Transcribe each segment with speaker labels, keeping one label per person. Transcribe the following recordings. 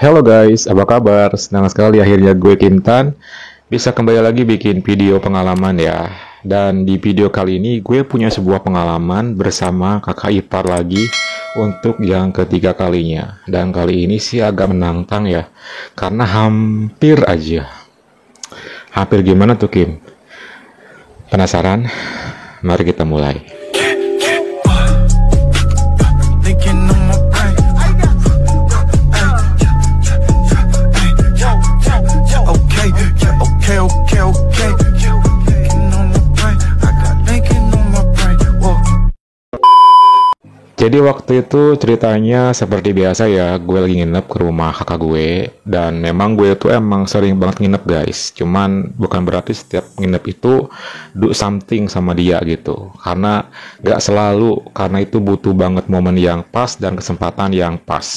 Speaker 1: Hello guys, apa kabar? Senang sekali akhirnya gue Kintan bisa kembali lagi bikin video pengalaman ya. Dan di video kali ini gue punya sebuah pengalaman bersama kakak ipar lagi untuk yang ketiga kalinya. Dan kali ini sih agak menantang ya, karena hampir aja. Hampir gimana tuh Kim? Penasaran? Mari kita mulai. Jadi waktu itu ceritanya seperti biasa ya, gue lagi nginep ke rumah kakak gue. Dan memang gue tuh emang sering banget nginep guys. Cuman bukan berarti setiap nginep itu do something sama dia gitu. Karena gak selalu, karena itu butuh banget momen yang pas dan kesempatan yang pas.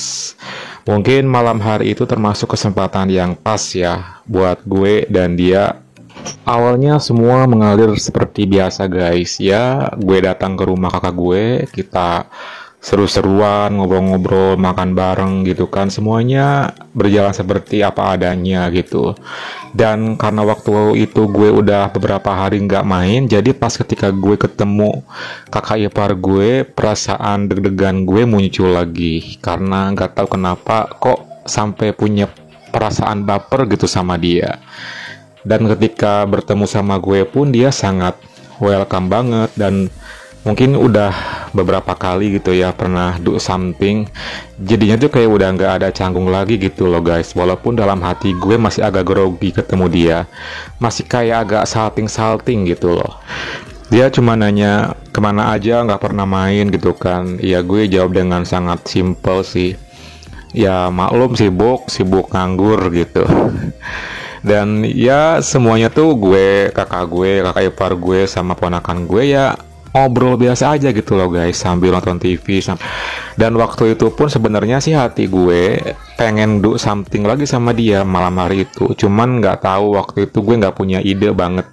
Speaker 1: Mungkin malam hari itu termasuk kesempatan yang pas ya buat gue dan dia. Awalnya semua mengalir seperti biasa guys. Ya, gue datang ke rumah kakak gue, kita seru-seruan, ngobrol-ngobrol, makan bareng gitu kan. Semuanya berjalan seperti apa adanya gitu. Dan karena waktu itu gue udah beberapa hari nggak main, jadi pas ketika gue ketemu kakak ipar gue, perasaan deg-degan gue muncul lagi. Karena nggak tahu kenapa kok sampai punya perasaan baper gitu sama dia. Dan ketika bertemu sama gue pun dia sangat welcome banget. Dan mungkin udah beberapa kali gitu ya pernah do something. Jadinya tuh kayak udah nggak ada canggung lagi gitu loh guys. Walaupun dalam hati gue masih agak grogi ketemu dia, masih kayak agak salting-salting gitu loh. Dia cuma nanya kemana aja, nggak pernah main gitu kan. Ya gue jawab dengan sangat simple sih, ya maklum sibuk nganggur gitu. Dan ya semuanya tuh kakak ipar gue sama ponakan gue ya ngobrol biasa aja gitu loh guys, sambil nonton TV. Dan waktu itu pun sebenarnya sih hati gue pengen do something lagi sama dia malam hari itu. Cuman nggak tahu waktu itu gue nggak punya ide banget.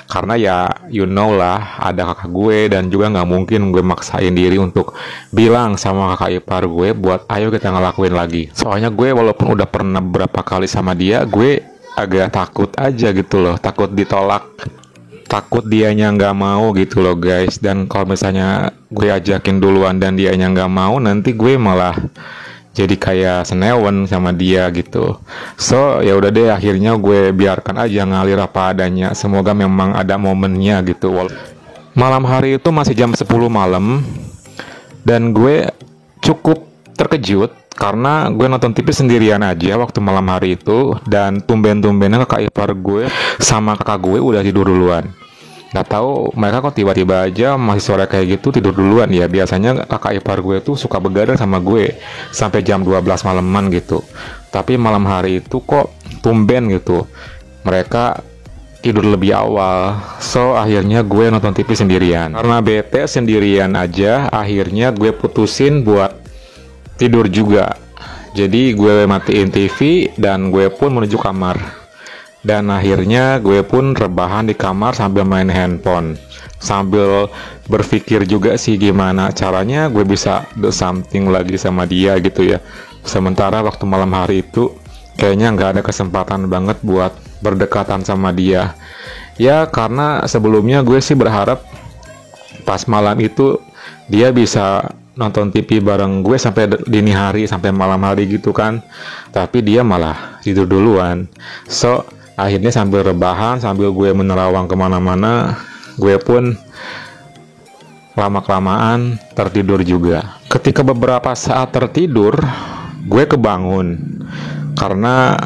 Speaker 1: Karena ya you know lah, ada kakak gue dan juga nggak mungkin gue maksain diri untuk bilang sama kakak ipar gue buat ayo kita ngelakuin lagi. Soalnya gue walaupun udah pernah beberapa kali sama dia, gue agak takut aja gitu loh, takut ditolak, takut dianya nggak mau gitu loh guys. Dan kalau misalnya gue ajakin duluan dan dianya nggak mau, nanti gue malah jadi kayak senewen sama dia gitu. So ya udah deh, akhirnya gue biarkan aja ngalir apa adanya. Semoga memang ada momennya gitu. Malam hari itu masih jam 10 malam dan gue cukup terkejut karena gue nonton TV sendirian aja waktu malam hari itu. Dan tumben-tumbennya kakak ipar gue sama kakak gue udah tidur duluan. Gak tahu mereka kok tiba-tiba aja masih sore kayak gitu tidur duluan ya. Biasanya kakak ipar gue tuh suka begadang sama gue sampai jam 12 malaman gitu. Tapi malam hari itu kok tumben gitu mereka tidur lebih awal. So akhirnya gue nonton TV sendirian. Karena bete sendirian aja, akhirnya gue putusin buat tidur juga. Jadi gue matiin TV dan gue pun menuju kamar. Dan akhirnya gue pun rebahan di kamar sambil main handphone, sambil berpikir juga sih gimana caranya gue bisa do something lagi sama dia gitu ya. Sementara waktu malam hari itu kayaknya nggak ada kesempatan banget buat berdekatan sama dia. Ya karena sebelumnya gue sih berharap pas malam itu dia bisa nonton TV bareng gue sampai dini hari, sampai malam hari gitu kan. Tapi dia malah tidur duluan. So akhirnya sambil rebahan, sambil gue menerawang kemana-mana, gue pun lama-kelamaan tertidur juga. Ketika beberapa saat tertidur, gue kebangun karena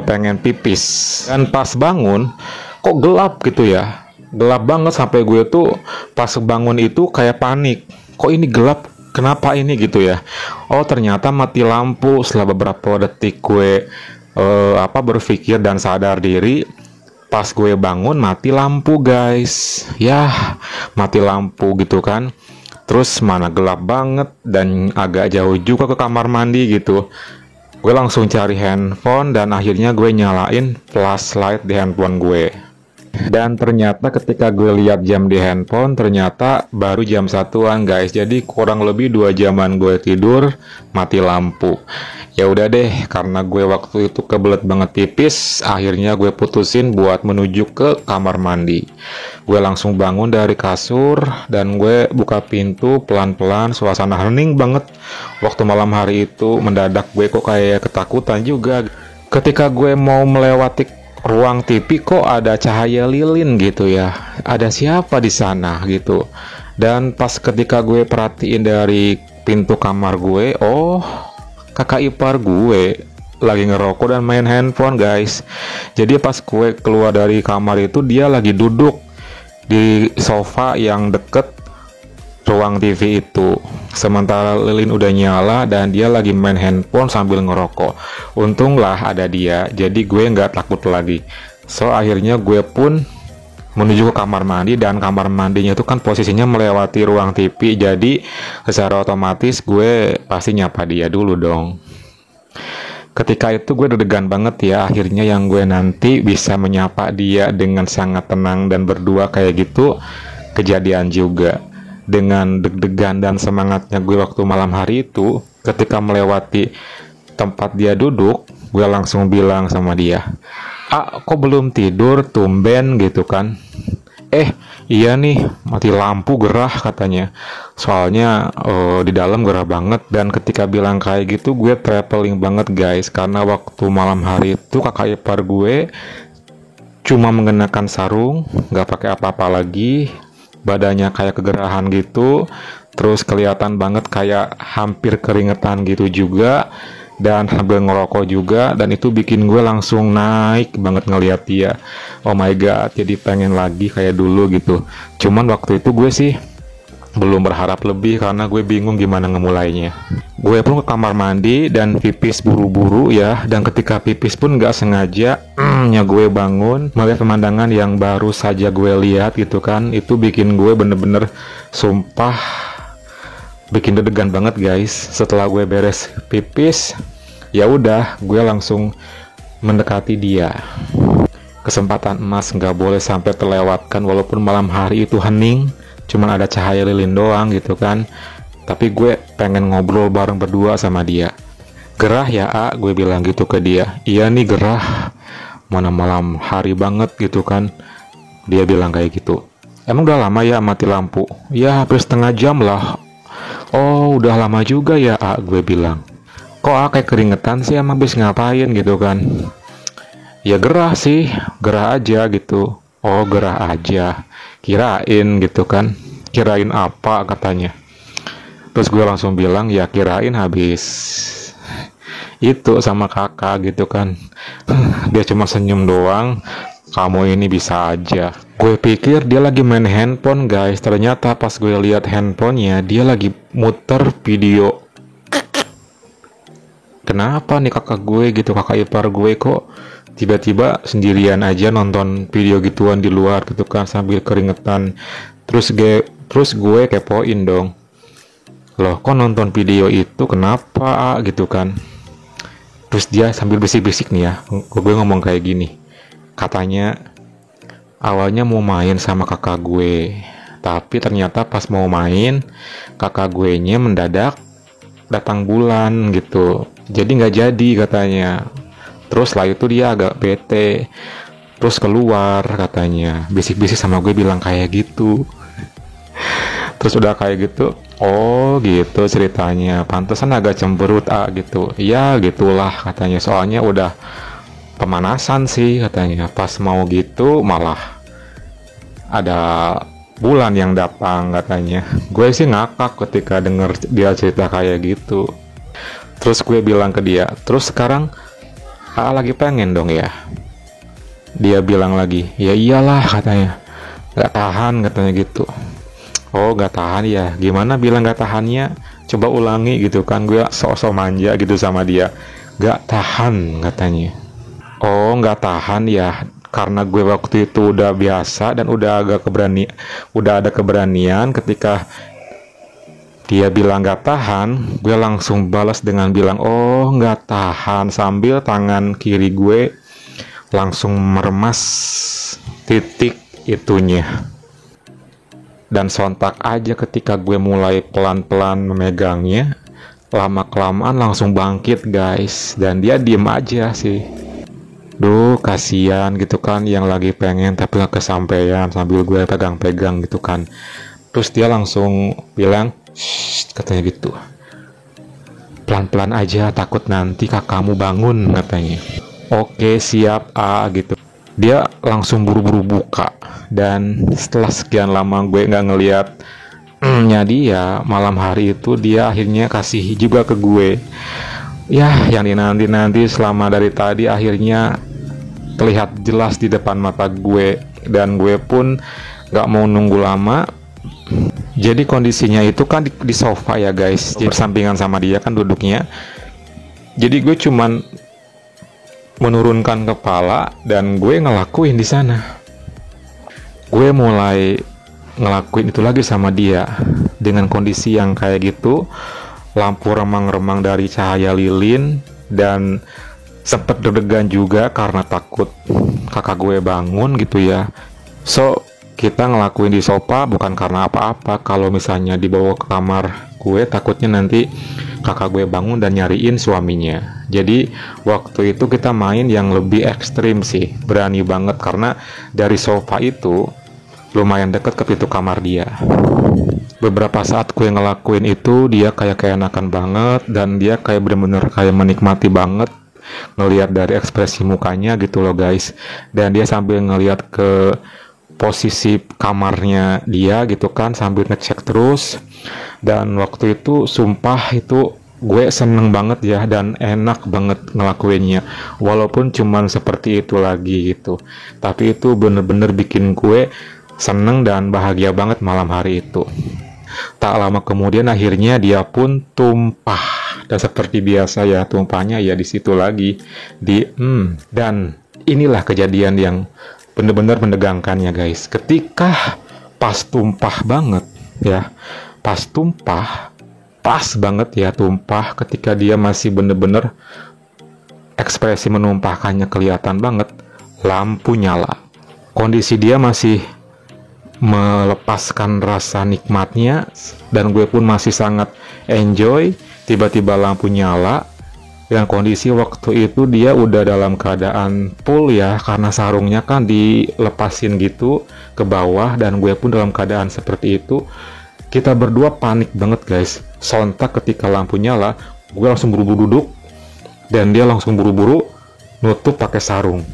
Speaker 1: pengen pipis. Dan pas bangun, kok gelap gitu ya. Gelap banget sampai gue tuh pas bangun itu kayak panik. Kok ini gelap? Kenapa ini gitu ya? Oh ternyata mati lampu. Setelah beberapa detik gue berpikir dan sadar diri, pas gue bangun mati lampu guys. Yah mati lampu gitu kan. Terus mana gelap banget dan agak jauh juga ke kamar mandi gitu. Gue langsung cari handphone dan akhirnya gue nyalain flashlight di handphone gue. Dan ternyata ketika gue lihat jam di handphone, ternyata baru jam 1-an guys. Jadi kurang lebih 2 jaman gue tidur, mati lampu. Ya udah deh, karena gue waktu itu kebelet banget pipis, akhirnya gue putusin buat menuju ke kamar mandi. Gue langsung bangun dari kasur dan gue buka pintu pelan-pelan, suasana hening banget. Waktu malam hari itu mendadak gue kok kayak ketakutan juga. Ketika gue mau melewati ruang TV kok ada cahaya lilin gitu ya. Ada siapa di sana gitu. Dan pas ketika gue perhatiin dari pintu kamar gue, oh, kakak ipar gue lagi ngerokok dan main handphone guys. Jadi pas gue keluar dari kamar itu dia lagi duduk di sofa yang deket ruang TV itu. Sementara lilin udah nyala dan dia lagi main handphone sambil ngerokok. Untunglah ada dia, jadi gue nggak takut lagi. So akhirnya gue pun menuju ke kamar mandi, dan kamar mandinya itu kan posisinya melewati ruang TV, jadi secara otomatis gue pasti nyapa dia dulu dong. Ketika itu gue deg-degan banget ya, akhirnya yang gue nanti bisa menyapa dia dengan sangat tenang dan berdua kayak gitu kejadian juga. Dengan deg-degan dan semangatnya gue waktu malam hari itu, ketika melewati tempat dia duduk, gue langsung bilang sama dia, kok belum tidur, tumben gitu kan. Iya nih, mati lampu gerah katanya. Soalnya di dalam gerah banget. Dan ketika bilang kayak gitu, gue traveling banget guys. Karena waktu malam hari itu kakak ipar gue cuma mengenakan sarung, nggak pakai apa-apa lagi. Badannya kayak kegerahan gitu. Terus kelihatan banget kayak hampir keringetan gitu juga. Dan sambil ngerokok juga, dan itu bikin gue langsung naik banget ngeliat dia. Oh my god, jadi pengen lagi kayak dulu gitu. Cuman waktu itu gue sih belum berharap lebih karena gue bingung gimana ngemulainya. Gue pun ke kamar mandi dan pipis buru-buru ya, dan ketika pipis pun gak sengaja gue bangun melihat pemandangan yang baru saja gue lihat gitu kan. Itu bikin gue bener-bener sumpah bikin deg-degan banget guys. Setelah gue beres pipis, ya udah gue langsung mendekati dia. Kesempatan emas nggak boleh sampai terlewatkan, walaupun malam hari itu hening, cuman ada cahaya lilin doang gitu kan. Tapi gue pengen ngobrol bareng berdua sama dia. Gerah ya gue bilang gitu ke dia. Iya nih gerah, mana malam hari banget gitu kan. Dia bilang kayak gitu. Emang udah lama ya mati lampu? Ya hampir setengah jam lah. Oh udah lama juga ya gue bilang. Kok kayak keringetan sih, emang habis ngapain gitu kan. Ya gerah sih, gerah aja gitu. Oh gerah aja, kirain gitu kan. Kirain apa katanya. Terus gue langsung bilang ya kirain habis itu sama kakak gitu kan. Dia cuma senyum doang. Kamu ini bisa aja. Gue pikir dia lagi main handphone guys. Ternyata pas gue lihat handphonenya, dia lagi muter video. Kenapa nih kakak gue gitu, kakak ipar gue kok tiba-tiba sendirian aja nonton video gituan di luar gitu kan sambil keringetan. Terus gue kepoin dong. Loh kok nonton video itu kenapa gitu kan. Terus dia sambil bisik-bisik nya gue ngomong kayak gini. Katanya awalnya mau main sama kakak gue, tapi ternyata pas mau main kakak gue nya mendadak datang bulan gitu, jadi nggak jadi katanya. Terus setelah itu dia agak bete, terus keluar katanya, bisik-bisik sama gue bilang kayak gitu. Terus udah kayak gitu, oh gitu ceritanya, pantesan agak cemberut gitu. Ya gitulah katanya, soalnya udah pemanasan sih katanya. Pas mau gitu malah ada bulan yang datang katanya. Gue sih ngakak ketika denger dia cerita kayak gitu. Terus gue bilang ke dia, terus sekarang lagi pengen dong ya. Dia bilang lagi, ya iyalah katanya, gak tahan katanya gitu. Oh gak tahan ya, gimana bilang gak tahannya, coba ulangi gitu kan. Gue sok-sok manja gitu sama dia. Gak tahan katanya. Oh nggak tahan ya, karena gue waktu itu udah biasa dan udah ada keberanian. Ketika dia bilang nggak tahan, gue langsung balas dengan bilang oh nggak tahan, sambil tangan kiri gue langsung meremas titik itunya. Dan sontak aja ketika gue mulai pelan-pelan memegangnya, lama-kelamaan langsung bangkit guys, dan dia diem aja sih. Duh, kasihan gitu kan, yang lagi pengen tapi nggak kesampaian sambil gue pegang-pegang gitu kan. Terus dia langsung bilang, "Shh," katanya gitu. "Pelan-pelan aja, takut nanti kakakmu bangun," katanya. "Oke, siap, A," gitu. Dia langsung buru-buru buka, dan setelah sekian lama gue nggak ngeliat nya dia, malam hari itu dia akhirnya kasih juga ke gue. Ya, yang dinanti-nanti selama dari tadi akhirnya terlihat jelas di depan mata gue, dan gue pun nggak mau nunggu lama. Jadi kondisinya itu kan di sofa ya guys, jadi bersampingan sama dia kan duduknya. Jadi gue cuman menurunkan kepala dan gue ngelakuin di sana. Gue mulai ngelakuin itu lagi sama dia dengan kondisi yang kayak gitu, lampu remang-remang dari cahaya lilin, dan sempet deg-degan juga karena takut kakak gue bangun gitu ya. So kita ngelakuin di sofa bukan karena apa-apa. Kalau misalnya dibawa ke kamar gue, takutnya nanti kakak gue bangun dan nyariin suaminya. Jadi waktu itu kita main yang lebih ekstrim sih, berani banget, karena dari sofa itu lumayan deket ke pintu kamar dia. Beberapa saat gue ngelakuin itu, dia kayak keenakan banget, dan dia kayak bener-bener kayak menikmati banget ngelihat dari ekspresi mukanya gitu loh guys. Dan dia sambil ngelihat ke posisi kamarnya dia gitu kan, sambil ngecek terus. Dan waktu itu sumpah itu gue seneng banget ya, dan enak banget ngelakuinnya, walaupun cuman seperti itu lagi gitu, tapi itu bener-bener bikin gue seneng dan bahagia banget malam hari itu. Tak lama kemudian akhirnya dia pun tumpah, dan seperti biasa ya, tumpahnya ya di situ lagi dan inilah kejadian yang bener-bener menegangkannya guys. Ketika pas tumpah banget ya, pas banget ya tumpah, ketika dia masih bener-bener ekspresi menumpahkannya kelihatan banget, lampu nyala. Kondisi dia masih melepaskan rasa nikmatnya, dan gue pun masih sangat enjoy. Tiba-tiba lampu nyala, dan kondisi waktu itu dia udah dalam keadaan full ya, karena sarungnya kan dilepasin gitu ke bawah, dan gue pun dalam keadaan seperti itu. Kita berdua panik banget guys. Sontak ketika lampu nyala, gue langsung buru-buru duduk, dan dia langsung buru-buru nutup pakai sarung.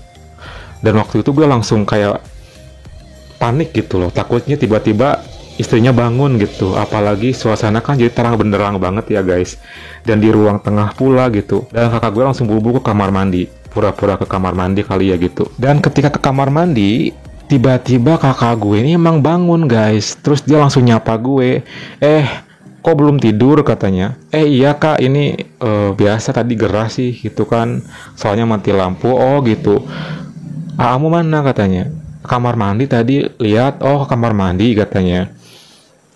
Speaker 1: Dan waktu itu gue langsung kayak panik gitu loh, takutnya tiba-tiba istrinya bangun gitu. Apalagi suasana kan jadi terang benderang banget ya guys, dan di ruang tengah pula gitu. Dan kakak gue langsung buru-buru ke kamar mandi, pura-pura ke kamar mandi kali ya gitu. Dan ketika ke kamar mandi, tiba-tiba kakak gue ini emang bangun guys. Terus dia langsung nyapa gue, "Kok belum tidur?" katanya. "Iya kak, ini biasa tadi gerah sih gitu kan, soalnya mati lampu." "Oh gitu. Kamu mana?" katanya. "Kamar mandi tadi lihat." "Oh, kamar mandi," katanya.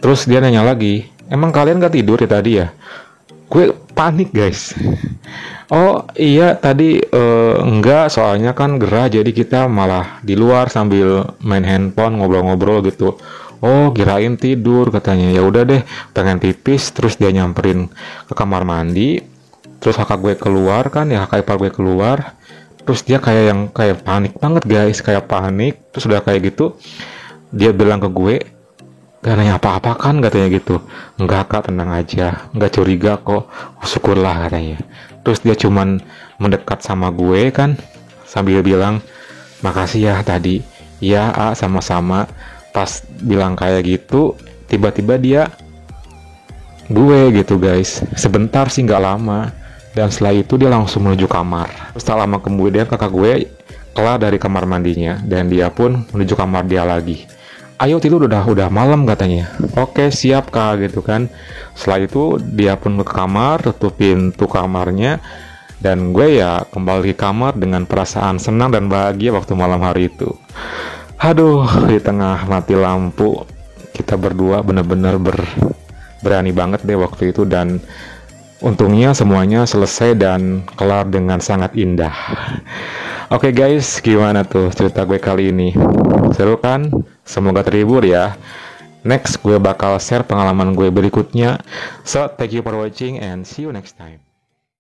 Speaker 1: Terus dia nanya lagi, "Emang kalian gak tidur ya tadi ya?" Gue panik guys. "Oh iya tadi enggak, soalnya kan gerah, jadi kita malah di luar sambil main handphone ngobrol-ngobrol gitu." "Oh, kirain tidur," katanya. Ya udah deh, pengen pipis. Terus dia nyamperin ke kamar mandi. Terus kakak gue keluar kan ya, kakak ipar gue keluar. Terus dia kayak panik banget guys, kayak panik. Terus udah kayak gitu, dia bilang ke gue, "Gak nanya apa-apa kan?" katanya gitu. "Enggak kak, tenang aja, nggak curiga kok." "Oh, syukurlah," katanya. Terus dia cuman mendekat sama gue kan, sambil bilang, "Makasih ya tadi." "Ya sama-sama." Pas bilang kayak gitu, tiba-tiba dia gue gitu guys. Sebentar sih, nggak lama. Dan setelah itu dia langsung menuju kamar. Terus tak lama kemudian kakak gue keluar dari kamar mandinya, dan dia pun menuju kamar dia lagi. "Ayo tidur, udah malam," katanya. "Oke siap kak," gitu kan. Setelah itu dia pun ke kamar, tutup pintu kamarnya, dan gue ya kembali ke kamar dengan perasaan senang dan bahagia waktu malam hari itu. Aduh, di tengah mati lampu, kita berdua bener-bener berani banget deh waktu itu, dan untungnya semuanya selesai dan kelar dengan sangat indah. Oke guys, gimana tuh cerita gue kali ini? Seru kan? Semoga terhibur ya. next gue bakal share pengalaman gue berikutnya. So thank you for watching and see you next time.